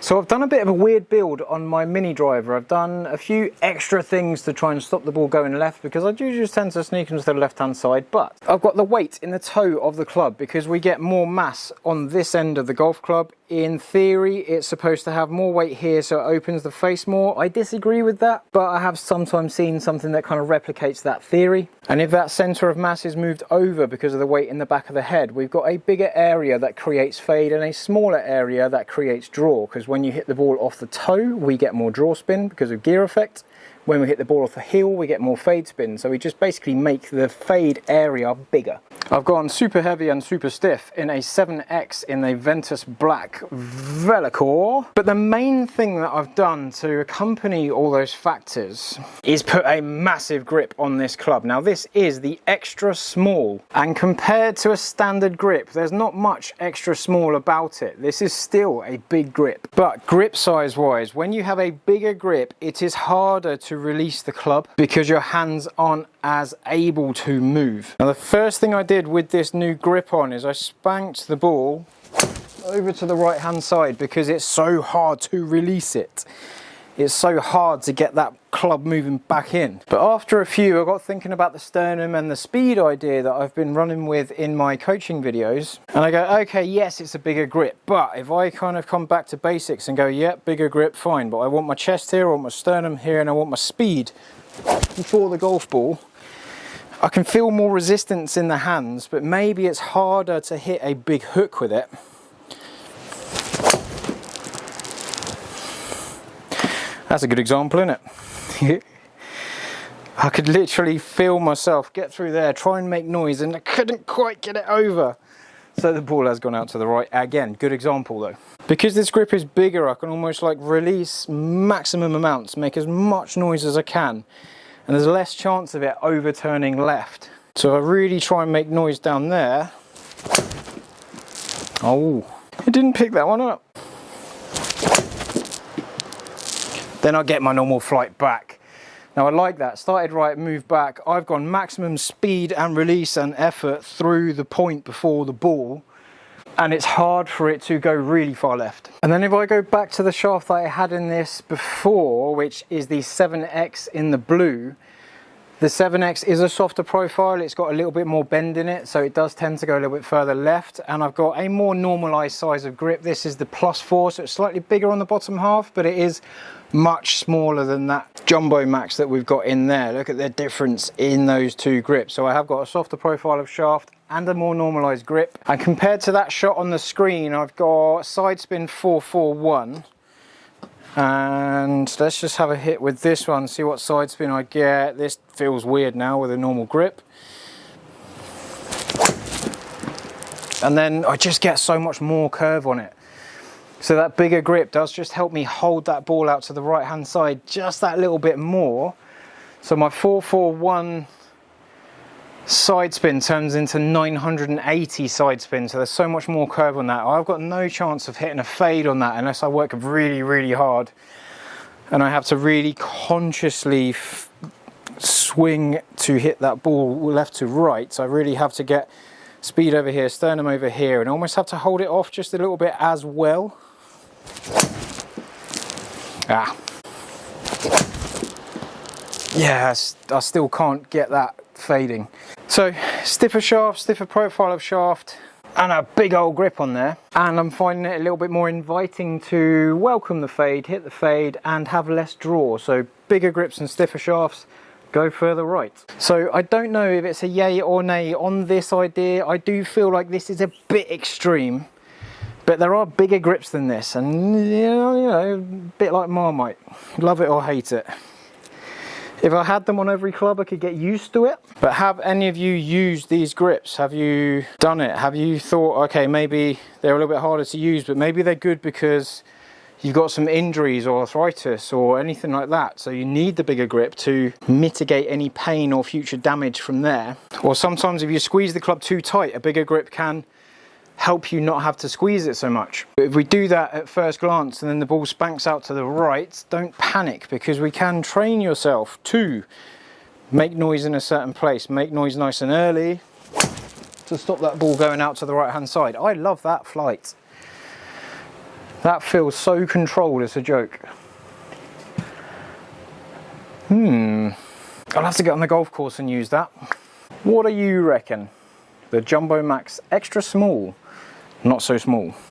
So I've done a bit of a weird build on my mini driver. I've done a few extra things to try and stop the ball going left, because I do just tend to sneak into the left hand side, but I've got the weight in the toe of the club because we get more mass on this end of the golf club. In theory, it's supposed to have more weight here so it opens the face more. I disagree with that, but I have sometimes seen something that kind of replicates that theory. And if that center of mass is moved over because of the weight in the back of the head, we've got a bigger area that creates fade and a smaller area that creates draw, because when you hit the ball off the toe, we get more draw spin because of gear effect. When we hit the ball off the heel, we get more fade spin. So we just basically make the fade area bigger. I've gone super heavy and super stiff in a 7X in a Ventus Black Velocore. But the main thing that I've done to accompany all those factors is put a massive grip on this club. Now this is the extra small, and compared to a standard grip, there's not much extra small about it. This is still a big grip. But grip size wise, when you have a bigger grip, it is harder to release the club because your hands aren't as able to move. Now the first thing I did with this new grip on is I spanked the ball over to the right hand side because it's so hard to release it. It's so hard to get that club moving back in. But after a few, I got thinking about the sternum and the speed idea that I've been running with in my coaching videos. And I go, okay, yes, it's a bigger grip. But if I kind of come back to basics and go, yep, bigger grip, fine. But I want my chest here, I want my sternum here, and I want my speed before the golf ball. I can feel more resistance in the hands, but maybe it's harder to hit a big hook with it. That's a good example, isn't it? I could literally feel myself get through there, try and make noise, and I couldn't quite get it over. So the ball has gone out to the right. Again, good example though. Because this grip is bigger, I can almost like release maximum amounts, make as much noise as I can, and there's less chance of it overturning left. So I really try and make noise down there. Oh, it didn't pick that one up. Then I get my normal flight back. Now I like that, started right, moved back. I've gone maximum speed and release and effort through the point before the ball, and it's hard for it to go really far left. And then if I go back to the shaft that I had in this before, which is the 7X in the blue, the 7X is a softer profile, it's got a little bit more bend in it, so it does tend to go a little bit further left, and I've got a more normalized size of grip. This is the +4, so it's slightly bigger on the bottom half, but it is much smaller than that JUMBOMAX that we've got in there. Look at the difference in those two grips. So I have got a softer profile of shaft and a more normalized grip. And compared to that shot on the screen, I've got side spin 441. And let's just have a hit with this one, see what side spin I get. This feels weird now with a normal grip. And then I just get so much more curve on it. So that bigger grip does just help me hold that ball out to the right hand side just that little bit more. So my 441 side spin turns into 980 side spin, so there's so much more curve on that. I've got no chance of hitting a fade on that unless I work really, really hard. And I have to really consciously swing to hit that ball left to right. So I really have to get speed over here, sternum over here, and almost have to hold it off just a little bit as well. Yeah, I still can't get that fading. So stiffer shaft, stiffer profile of shaft, and a big old grip on there, and I'm finding it a little bit more inviting to welcome the fade, hit the fade, and have less draw. So bigger grips and stiffer shafts, go further right. So I don't know if it's a yay or nay on this idea. I do feel like this is a bit extreme, but there are bigger grips than this, and you know, a bit like Marmite, love it or hate it. If I had them on every club, I could get used to it. But have any of you used these grips? Have you done it? Have you thought, okay, maybe they're a little bit harder to use, but maybe they're good because you've got some injuries or arthritis or anything like that, so you need the bigger grip to mitigate any pain or future damage from there. Or sometimes if you squeeze the club too tight, a bigger grip can help you not have to squeeze it so much. But if we do that at first glance and then the ball spanks out to the right, don't panic, because we can train yourself to make noise in a certain place, make noise nice and early to stop that ball going out to the right hand side. I love that flight. That feels so controlled, it's a joke. I'll have to get on the golf course and use that. What do you reckon? The JUMBOMAX extra small, not so small.